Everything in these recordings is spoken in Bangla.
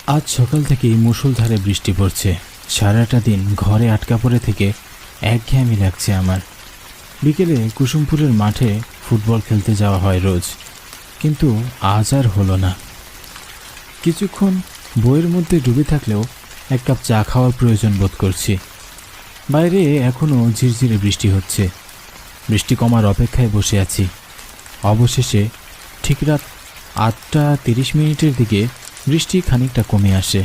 আজ সকাল থেকেই মুষলধারে বৃষ্টি পড়ছে। সারাটা দিন ঘরে আটকা পড়ে থেকে একঘেয়েমি লাগছে আমার। বিকেলে কুসুমপুরের মাঠে ফুটবল খেলতে যাওয়া হয় রোজ, কিন্তু আজ আর হলো না। কিছুক্ষণ বইয়ের মধ্যে ডুবে থাকলেও এক কাপ চা খাওয়ার প্রয়োজন বোধ করছি। বাইরে এখনও ঝিরঝিরে বৃষ্টি হচ্ছে। বৃষ্টি কমার অপেক্ষায় বসে আছি। অবশেষে ঠিক রাত 8:30 দিকে বৃষ্টি খানিকটা কমে আসে।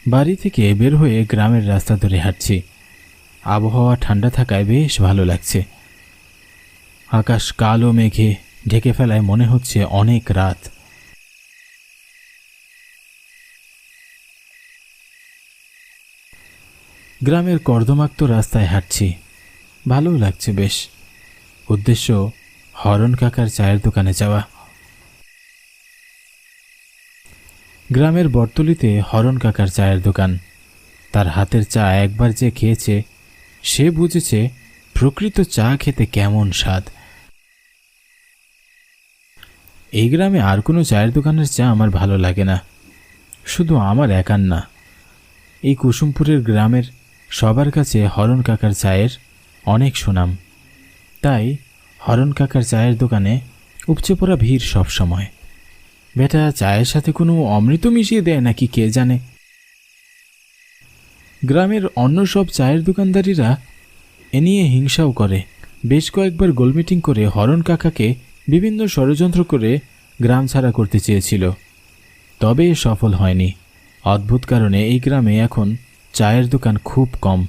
বাড়ি থেকে বের হয়ে গ্রামের রাস্তা ধরে হাঁটছি। আবহাওয়া ঠান্ডা থাকায় বেশ ভালো লাগছে। আকাশ কালো মেঘে ঢেকে ফেলায় মনে হচ্ছে অনেক রাত। গ্রামের কর্দমাক্ত রাস্তায় হাঁটছি, ভালো লাগছে বেশ। উদ্দেশ্য হরণ কাকার চায়ের দোকানে যাওয়া। গ্রামের বটতলিতে হরণ কাকার চায়ের দোকান। তার হাতের চা একবার যে খেয়েছে সে বুঝেছে প্রকৃত চা খেতে কেমন স্বাদ। এই গ্রামে আর কোনো চায়ের দোকানের চা আমার ভালো লাগে না, শুধু আমার একার না। এই কুসুমপুরের গ্রামের সবার কাছে হরণ কাকার চায়ের অনেক সুনাম। তাই হরণ কাকার চায়ের দোকানে উপচে পড়া ভিড় সব সময়। বেটা চায়ের সাথে কোনো অমৃত মিশিয়ে দেয় নাকি কে জানে। গ্রামের অন্য সব চায়ের দোকানদারিরা এ নিয়ে হিংসাও করে। বেশ কয়েকবার গোলমিটিং করে হরণ কাকাকে বিভিন্ন ষড়যন্ত্র করে গ্রাম ছাড়া করতে চেয়েছিল, তবে সফল হয়নি। অদ্ভুত কারণে এই গ্রামে এখন চায়ের দোকান খুব কম।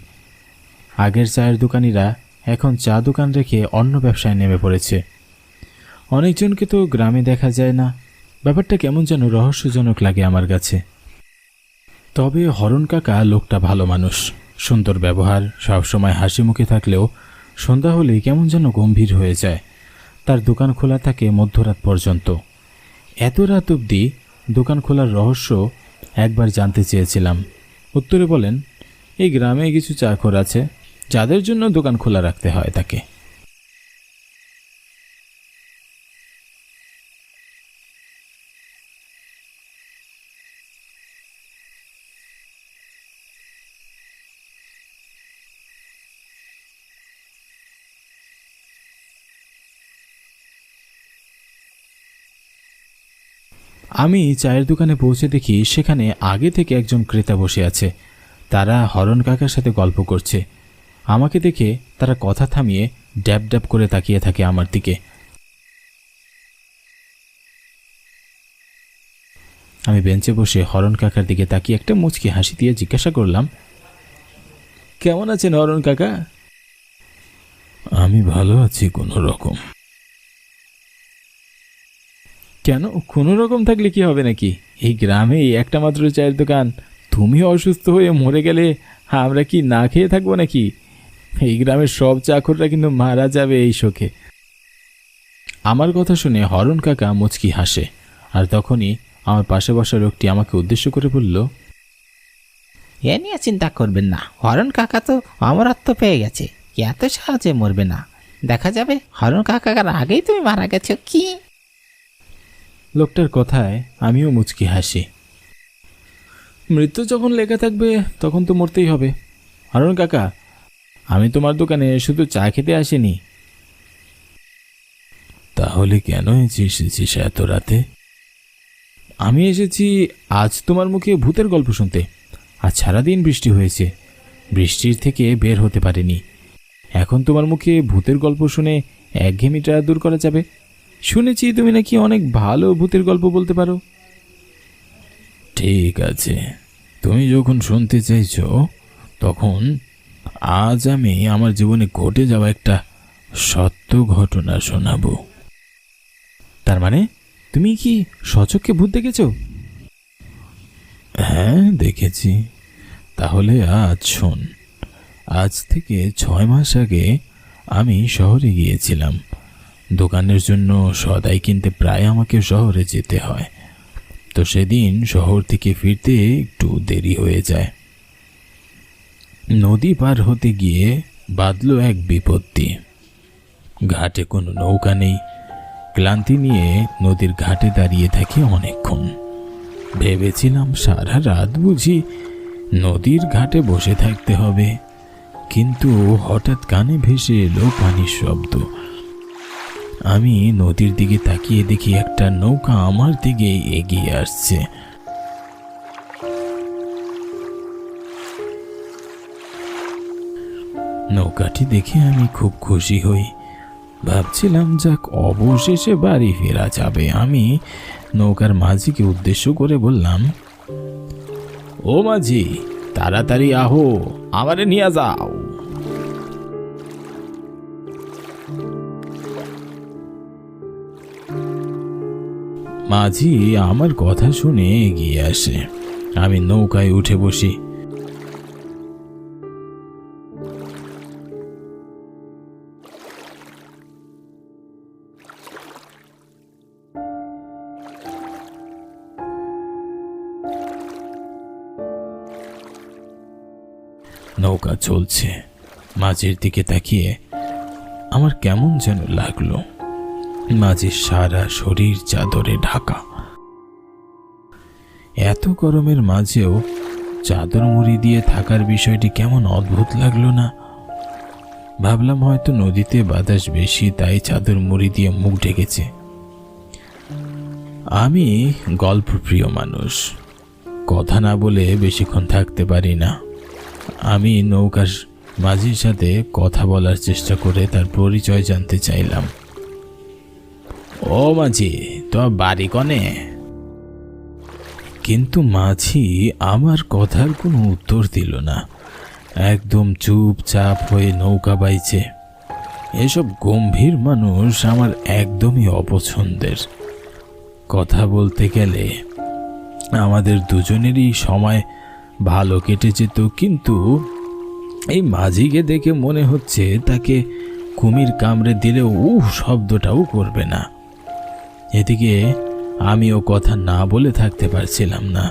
আগের চায়ের দোকানিরা এখন চা দোকান রেখে অন্য ব্যবসায় নেমে পড়েছে। অনেকজনকে তো গ্রামে দেখা যায় না। ব্যাপারটা কেমন যেন রহস্যজনক লাগে আমার কাছে। তবে হরণ কাকা লোকটা ভালো মানুষ, সুন্দর ব্যবহার, সবসময় হাসি মুখে থাকলেও সন্ধ্যা হলেই কেমন যেন গম্ভীর হয়ে যায়। তার দোকান খোলা থাকে মধ্যরাত পর্যন্ত। এত রাত অবধি দোকান খোলার রহস্য একবার জানতে চেয়েছিলাম। উত্তরে বলেন, এই গ্রামে কিছু চাকর আছে যাদের জন্য দোকান খোলা রাখতে হয় তাকে। আমি চায়ের দোকানে পৌঁছে দেখি সেখানে আগে থেকে একজন ক্রেতা বসে আছে। তারা হরণ কাকার সাথে গল্প করছে। আমাকে দেখে তারা কথা থামিয়ে ড্যাব ড্যাব করে তাকিয়ে থাকে আমার দিকে। আমি বেঞ্চে বসে হরণ কাকার দিকে তাকিয়ে একটা মুচকি হাসি দিয়ে জিজ্ঞাসা করলাম, কেমন আছেন হরণ কাকা? আমি ভালো আছি কোনো রকম। কেন কোনো রকম থাকলে কি হবে নাকি? এই গ্রামে এই একটা মাত্র চায়ের দোকান, তুমি অসুস্থ হয়ে মরে গেলে আমরা কি না খেয়ে থাকবো নাকি? এই গ্রামের সব চাকররা কিন্তু মারা যাবে এই শোকে। আমার কথা শুনে হরণ কাকা মুচকি হাসে, আর তখনই আমার পাশে বসা লোকটি আমাকে উদ্দেশ্য করে বলল, এ নিয়ে চিন্তা করবেন না, হরণ কাকা তো অমরত্ব পেয়ে গেছে, এত সহজে মরবে না। দেখা যাবে হরণ কাকার আগেই তুমি মারা গেছো। কি? লোকটার কথায় আমিও মুচকি হাসি। মৃত্যু যখন লেখা থাকবে তখন তো মরতেই হবে। হরণ কাকা, আমি তোমার দোকানে শুধু চা খেতে আসিনি। তাহলে কেন এসেছিস এত রাতে? আমি এসেছি আজ তোমার মুখে ভূতের গল্প শুনতে। আজ সারাদিন বৃষ্টি হয়েছে, বৃষ্টির থেকে বের হতে পারিনি। এখন তোমার মুখে ভূতের গল্প শুনে একঘেয়েমিটা দূর করা যাবে। শুনেছি তুমি নাকি অনেক ভালো ভূতের গল্প বলতে পারো। ঠিক আছে, তুমি যখন শুনতে চাইছো তখন আজ আমি আমার জীবনে ঘটে যাওয়া একটা সত্য ঘটনা শোনাবো। তার মানে তুমি কি সচক্ষে ভূত দেখেছো? হ্যাঁ দেখেছি। তাহলে আজ শোন। আজ থেকে 6 মাস আগে আমি শহরে গিয়েছিলাম। দোকানের জন্য সদাই কিনতে প্রায় আমাকে শহরে যেতে হয়, তো সেদিন শহর থেকে ফিরতে একটু দেরি হয়ে যায়। নদী পার হতে গিয়ে বাঁধল এক বিপত্তি। ঘাটে কোনো নৌকা নেই। ক্লান্তি নিয়ে নদীর ঘাটে দাঁড়িয়ে থাকি অনেকক্ষণ। ভেবেছিলাম সারা রাত বুঝি নদীর ঘাটে বসে থাকতে হবে, কিন্তু হঠাৎ কানে ভেসে এলো পানির শব্দ। আমি নদীর দিকে তাকিয়ে দেখি একটা নৌকা আমার দিকে এগিয়ে আসছে। নৌকাটি দেখে আমি খুব খুশি হই। ভাবছিলাম যাক, অবশেষে বাড়ি ফেরা যাবে। আমি নৌকার মাঝিকে উদ্দেশ্য করে বললাম, ও মাঝি, তাড়াতাড়ি আহো, আমারে নিয়ে যাও। মাঝি আমার কথা শুনে এগিয়ে আসে। আমি নৌকায় উঠে বসি। নৌকা চলছে। মাঝির দিকে তাকিয়ে আমার কেমন যেন লাগলো। মাঝির সারা শরীর চাদরে ঢাকা। এত গরমের মাঝেও চাদর মুড়ি দিয়ে থাকার বিষয়টি কেমন অদ্ভুত লাগলো না? ভাবলাম হয়তো নদীতে বাতাস বেশি, তাই চাদর মুড়ি দিয়ে মুখ ঢেকেছে। আমি গল্পপ্রিয় মানুষ, কথা না বলে বেশিক্ষণ থাকতে পারি না। আমি নৌকার মাঝির সাথে কথা বলার চেষ্টা করে তার পরিচয় জানতে চাইলাম। ও মাঝি, তোমার বাড়ি কনে? কিন্তু মাঝি আমার কথার কোনো উত্তর দিল না। একদম চুপচাপ হয়ে নৌকা বাইছে। এসব গম্ভীর মানুষ আমার একদমই অপছন্দের। কথা বলতে গেলে আমাদের দুজনেরই সময় ভালো কেটে যেত, কিন্তু এই মাঝিকে দেখে মনে হচ্ছে তাকে কুমির কামড়ে দিলেও শব্দটাও করবে না। এদিকে আমিও কথা না বলে থাকতে পারছিলাম না।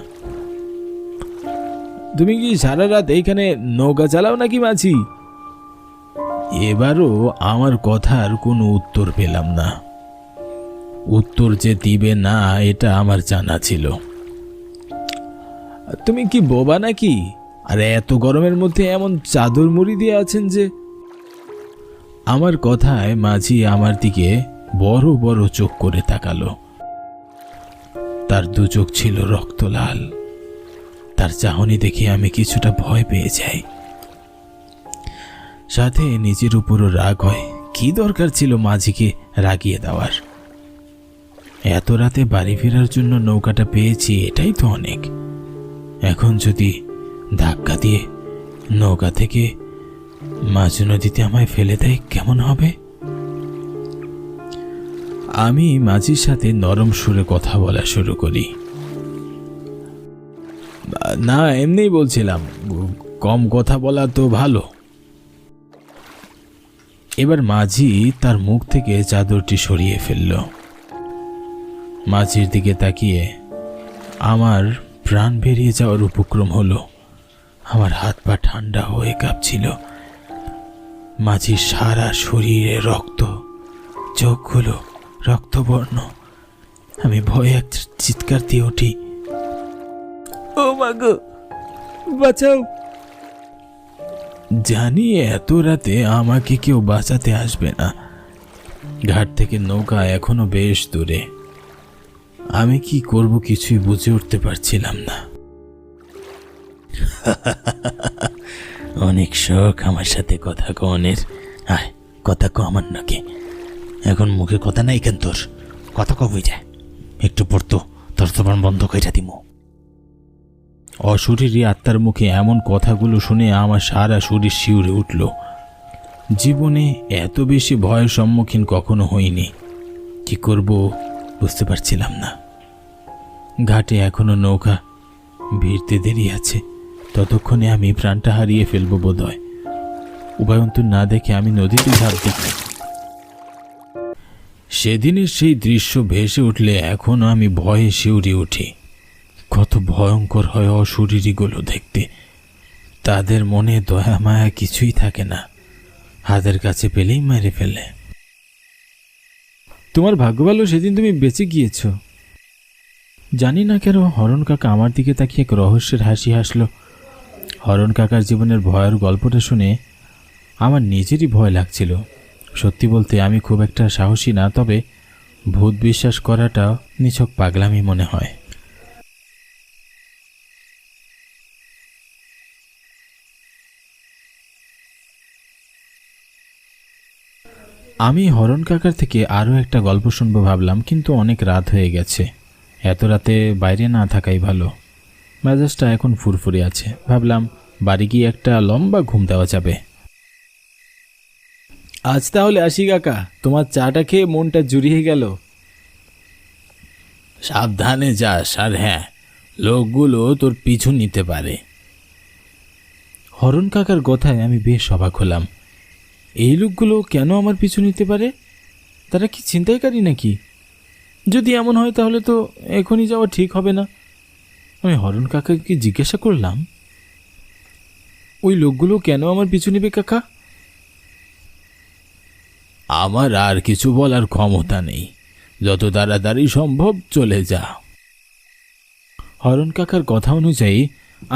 তুমি কি সারা রাত এইখানে নৌকা চালাও নাকি মাঝি? এবারও আমার কথার কোনো উত্তর পেলাম না। উত্তর যে দিবে না এটা আমার জানা ছিল। তুমি কি বোবা নাকি? আর এত গরমের মধ্যে এমন চাদর মুড়ি দিয়ে আছেন যে? আমার কথায় মাঝি আমার দিকে বড় বড় চোখ করে তাকালো। তার দু চোখ ছিল রক্ত লাল। তার চাহনি দেখে আমি কিছুটা ভয় পেয়ে যাই, সাথে নিজের উপরও রাগ হয়। কি দরকার ছিল মাঝিকে রাগিয়ে দেওয়ার? এত রাতে বাড়ি ফেরার জন্য নৌকাটা পেয়েছি, এটাই তো অনেক। এখন যদি ধাক্কা দিয়ে নৌকা থেকে মাঝ নদীতে আমায় ফেলে দেয় কেমন হবে? আমি মাঝির সাথে নরম সুরে কথা বলা শুরু করি। না, এমনিই বলছিলাম, কম কথা বলা তো ভালো। এবার মাঝি তার মুখ থেকে চাদরটি সরিয়ে ফেলল। মাঝির দিকে তাকিয়ে আমার প্রাণ বেরিয়ে যাওয়ার উপক্রম হলো। আমার হাত পা ঠান্ডা হয়ে কাঁপছিল। মাঝির সারা শরীরে রক্ত, চোখগুলো রক্তবর্ণ। আমি ভয়ে এক চিৎকার দিয়ে উঠি, ও মা গো, বাঁচাও! জানি এত রাতে আমাকে কেউ বাঁচাতে আসবে না। ঘাট থেকে নৌকা এখনো বেশ দূরে। আমি কি করব কিছুই বুঝে উঠতে পারছিলাম না। অনেক শখ আমার সাথে কথা কনের। আয়, কথা কো আমার নাকি? এখন মুখে কথা নাই কেন তোর? কথা কবই যায়, একটু পড়তো তোর তোমার বন্ধ কইরা দিমু। অশরীরী আত্মার মুখে এমন কথাগুলো শুনে আমার সারা শরীর শিউরে উঠল। জীবনে এত বেশি ভয়ের সম্মুখীন কখনো হইনি। কি করব বুঝতে পারছিলাম না। ঘাটে এখনো নৌকা ভিড়তে দেরি আছে। ততক্ষণে আমি প্রাণটা হারিয়ে ফেলবো বোধ হয়। উপায়ন্তর না দেখে আমি নদীতে ঝাঁপ দিই। সেদিনের সেই দৃশ্য ভেসে উঠলে এখনো আমি ভয়ে শিউরে উঠি। কত ভয়ঙ্কর হয় অশরীরীগুলো দেখতে। তাদের মনে দয়া মায়া কিছুই থাকে না, হাতের কাছে পেলেই মেরে ফেলে। তোমার ভাগ্য ভালো সেদিন তুমি বেঁচে গিয়েছ। জানি না কেন হরণ কাকা আমার দিকে তাকিয়ে এক রহস্যের হাসি হাসল। হরণ কাকার জীবনের ভয়ের গল্পটা শুনে আমার নিজেরই ভয় লাগছিল। সত্যি বলতে আমি খুব একটা সাহসী না, তবে ভূত বিশ্বাস করাটা নিছক পাগলামি মনে হয়। আমি হরণ কাকার থেকে আরও একটা গল্প শুনবো ভাবলাম, কিন্তু অনেক রাত হয়ে গেছে। এত রাতে বাইরে না থাকাই ভালো। মেজাজটা এখন ফুরফুরে আছে। ভাবলাম বাড়ি গিয়ে একটা লম্বা ঘুম দেওয়া যাবে। আজ তাহলে আসি কাকা, তোমার চাটা খেয়ে মনটা জুড়িয়ে গেল। সাবধানে যাস, আর হ্যাঁ, লোকগুলো তোর পিছু নিতে পারে। হরণ কাকার কথায় আমি বেশ অবাক হলাম। এই লোকগুলো কেন আমার পিছু নিতে পারে? তারা কি ছিনতাইকারী নাকি? যদি এমন হয় তাহলে তো এখনই যাওয়া ঠিক হবে না। আমি হরণ কাকাকে জিজ্ঞাসা করলাম, ওই লোকগুলো কেন আমার পিছু নেবে কাকা? আমার আর কিছু বলার ক্ষমতা নেই, যত তাড়াতাড়ি সম্ভব চলে যা। হরণ কাকার কথা অনুযায়ী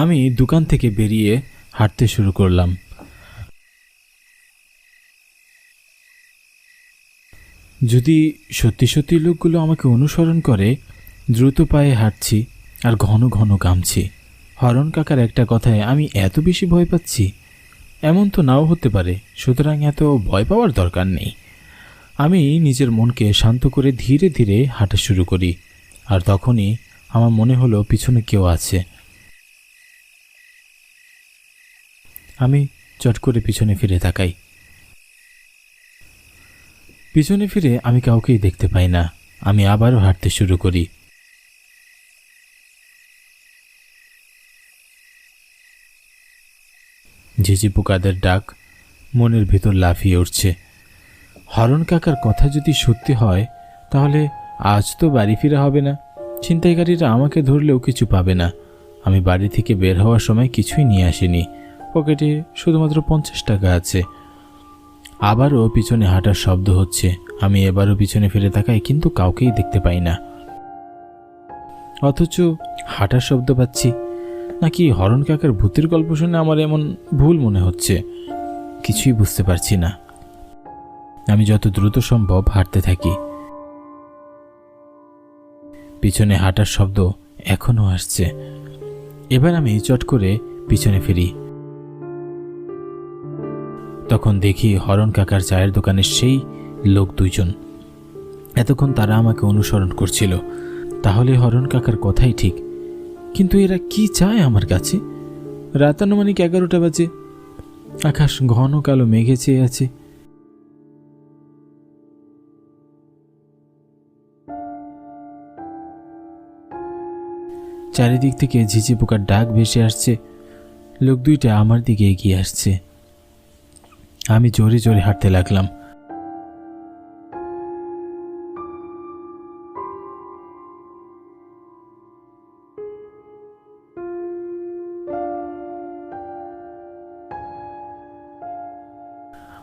আমি দোকান থেকে বেরিয়ে হাঁটতে শুরু করলাম। যদি সত্যি সত্যি লোকগুলো আমাকে অনুসরণ করে, দ্রুত পায়ে হাঁটছি আর ঘন ঘন ঘামছি। হরণ কাকার একটা কথায় আমি এত বেশি ভয় পাচ্ছি, এমন তো নাও হতে পারে, সুতরাং এত ভয় পাওয়ার দরকার নেই। আমি নিজের মনকে শান্ত করে ধীরে ধীরে হাঁটা শুরু করি। আর তখনই আমার মনে হলো পিছনে কেউ আছে। আমি চট করে পিছনে ফিরে তাকাই। পিছনে ফিরে আমি কাউকেই দেখতে পাই না। আমি আবারও হাঁটতে শুরু করি। ঝিঝি পোকাদের ডাক মনের ভিতর লাফিয়ে উঠছে। হরণ কাকার কথা যদি সত্যি হয়, তাহলে আজ তো বাড়ি ফিরা হবে না। ছিনতাইকারীরা আমাকে ধরলেও কিছু পাবে না। আমি বাড়ি থেকে বের হওয়ার সময় কিছুই নিয়ে আসিনি, পকেটে শুধুমাত্র 50 টাকা আছে। আবারও পিছনে হাঁটার শব্দ হচ্ছে। আমি এবারও পিছনে ফিরে তাকাই, কিন্তু কাউকেই দেখতে পাই না। অথচ হাঁটার শব্দ পাচ্ছি। নাকি হরণ কাকার ভূতের গল্প শুনে আমার এমন ভুল মনে হচ্ছে? কিছুই বুঝতে পারছি না। আমি যত দ্রুত সম্ভব হাঁটতে থাকি। পিছনে হাঁটার শব্দ এখনো আসছে। এবার আমি চট করে পিছনে ফিরি। তখন দেখি হরণ কাকার চায়ের দোকানের সেই লোক দুইজন। এতক্ষণ তারা আমাকে অনুসরণ করছিল। তাহলে হরণ কাকার কথাই ঠিক। কিন্তু এরা কি চায় আমার কাছে? রাত আনুমানিক 11টা বাজে। আকাশ ঘন কালো মেঘে চেয়ে আছে। চারিদিক থেকে ঝিঝি পোকার ডাক ভেসে আসছে। লোক দুইটা আমার দিকে এগিয়ে আসছে। আমি জোরে জোরে হাঁটতে লাগলাম।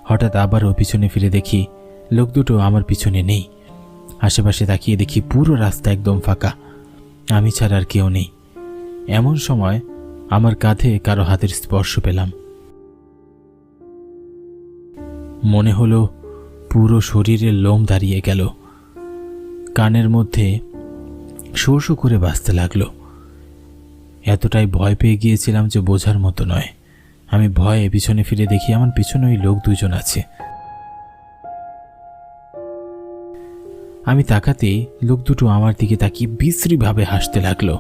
হঠাৎ আবারও পিছনে ফিরে দেখি লোক দুটো আমার পিছনে নেই। আশেপাশে তাকিয়ে দেখি পুরো রাস্তা একদম ফাঁকা, আমি ছাড়া আর কেউ নেই। এমন সময় আমার কাঁধে কারো হাতের স্পর্শ পেলাম। মনে হলো পুরো শরীরের লোম দাঁড়িয়ে গেল। কানের মধ্যে শো শো করে বাজতে লাগলো। এতটাই ভয় পেয়ে গিয়েছিলাম যে বোঝার মতো নয়। আমি ভয়ে পিছনে ফিরে দেখি আমার পিছনে ওই লোক দুজন আছে। আমি তাকাতেই লোক দুটো আমার দিকে তাকিয়ে বিশ্রীভাবে হাসতে লাগলো।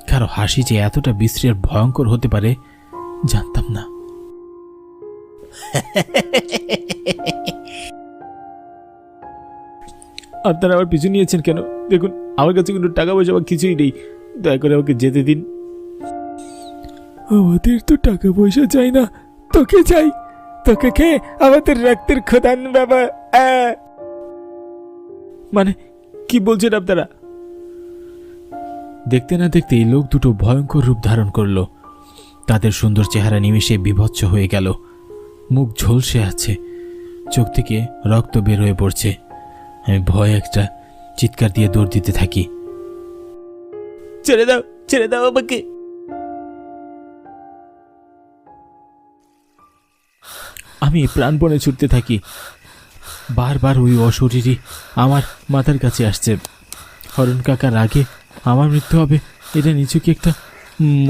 কারো হাসি যে এতটা বিশ্রী আর ভয়ঙ্কর হতে পারে জানতাম না। আপনারা আমার পিছু নিয়েছেন কেন? দেখুন, আমার কাছে কোনো টাকা পয়সা বা কিছুই নেই। দয়া করে আমাকে যেতে দিন। আমাদের তো টাকা পয়সা চাই না, তোকে চাই। তোকে খেয়ে আমাদের রক্তের খোদান বাবা। মানে কি বলছেন আপনারা? দেখতে না দেখতেই লোক দুটো ভয়ঙ্কর রূপ ধারণ করলো। তাদের সুন্দর চেহারা নিমেষে বিভৎস হয়ে গেল। মুখ ঝলসে আছে, চোখ থেকে রক্ত বের হয়ে পড়ছে। আমি ভয়ে একটা চিৎকার দিয়ে দৌড় দিতে থাকি। ছেড়ে দাও, ছেড়ে দাও আমাকে। আমি প্রাণপণে ছুটতে থাকি। বারবার ওই অশরীরী আমার মাথার কাছে আসছে। হরণ কাকার আগে আমার মৃত্যু হবে এটা নিচুকে একটা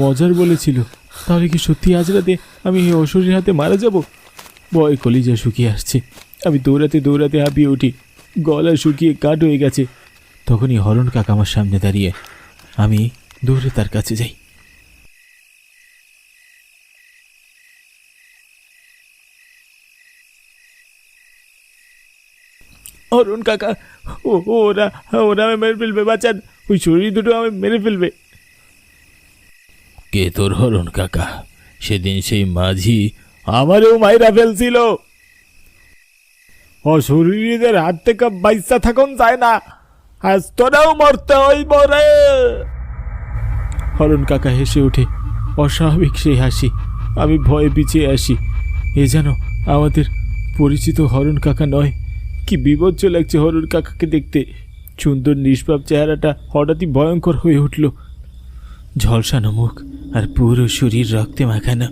মজার বলেছিল। তাহলে কি সত্যি আজ রাতে আমি এই অশরীর হাতে মারা যাব? ভয় কলিজা শুকিয়ে আসছে। আমি দৌড়াতে দৌড়াতে হাঁপিয়ে উঠি, গলা শুকিয়ে কাঠ হয়ে গেছে। তখনই হরণ কাকা আমার সামনে দাঁড়িয়ে। আমি দৌড়ে তার কাছে যাই। হরণ কাকা, ওরা ওরা আমি মেরে ফেলবে, বাঁচান, ওই শরীর দুটো আমি মেরে ফেলবে। কে তোর হরণ কাকা? সেদিন সেই মাঝি আমারও মাইরা ফেলছিল। অশরীরীদের হাত থেকে বাইসা থাকুন যায় না, আজ তোরাও মরতে হইব রে। হরণ কাকা হেসে ওঠে, অস্বাভাবিক সেই হাসি। আমি ভয়ে পিছিয়ে আসি। এ যেন আমাদের পরিচিত হরণ কাকা নয়। কি বিভৎস লাগছে হরণ কাকাকে দেখতে। সুন্দর নিষ্পাপ চেহারাটা হঠাৎই ভয়ঙ্কর হয়ে উঠল। ঝলসানো মুখ আর পুরো শরীর রক্তে মাখানো।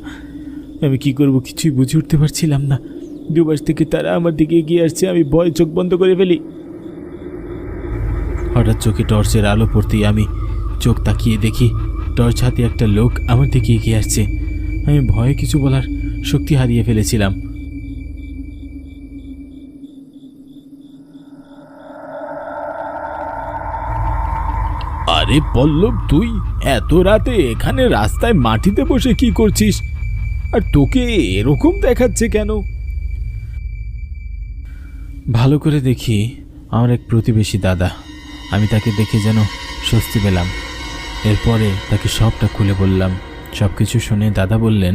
আমি কি করব কিছুই বুঝে উঠতে পারছিলাম না। দুপাশ থেকে তারা আমার দিকে এগিয়ে আসছে। আমি ভয়ে চোখ বন্ধ করে ফেলি। হঠাৎ চোখে টর্চের আলো পড়তেই আমি চোখ তাকিয়ে দেখি টর্চ হাতে একটা লোক আমার দিকে এগিয়ে আসছে। আমি ভয়ে কিছু বলার শক্তি হারিয়ে ফেলেছিলাম। আরে পল্লব, তুই এত রাতে এখানে রাস্তায় মাটিতে বসে কি করছিস? আর তোকে এরকম দেখাচ্ছে কেন? ভালো করে দেখি আমার এক প্রতিবেশী দাদা। আমি তাকে দেখে যেন স্বস্তি পেলাম। এরপরে তাকে সবটা খুলে বললাম। সবকিছু শুনে দাদা বললেন,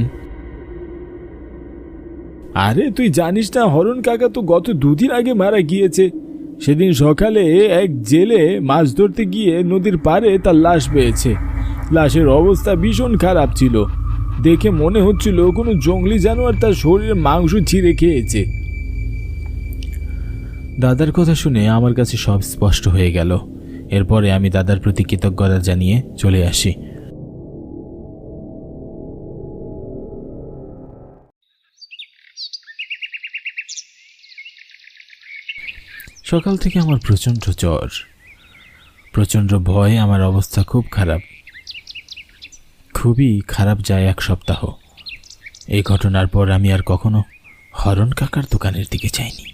আরে তুই জানিস না হরণ কাকা তো গত 2 দিন আগে মারা গিয়েছে। সেদিন সকালে এক জেলে মাছ ধরতে গিয়ে নদীর পাড়ে তার লাশ পেয়েছে। লাশের অবস্থা ভীষণ খারাপ ছিল। দেখে মনে হচ্ছিল কোনো জঙ্গলি জানোয়ার তার শরীরে মাংস ছিঁড়ে খেয়েছে। দাদার কথা শুনে আমার কাছে সব স্পষ্ট হয়ে গেল। এরপরে আমি দাদার প্রতি কৃতজ্ঞতা জানিয়ে চলে আসি। সকাল থেকে আমার প্রচণ্ড জ্বর, প্রচণ্ড ভয়। আমার অবস্থা খুব খারাপ, খুবই খারাপ যায় 1 সপ্তাহ। এই ঘটনার পর আমি আর কখনো হরণ কাকার দোকানের দিকে যাইনি।